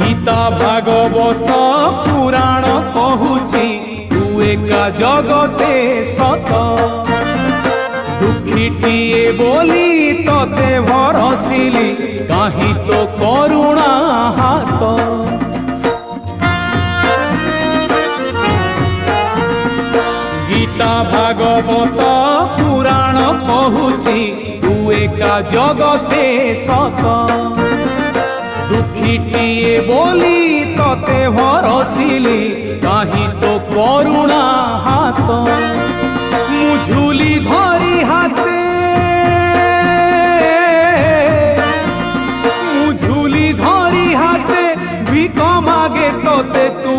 गीता भागवत पुराण कहूची तू एका जगते सत दुखीटिए बोली तते भरसिली कहीं तो करुणा हाथ गीता भागवत पुराण कहूची तू एका जगते सत दुखीटिए बोली तते भरसिली कहीं तो करुणा हाथ मुझुली धरी हाथे मुझुली धरी हाथे भिक मागे तते तू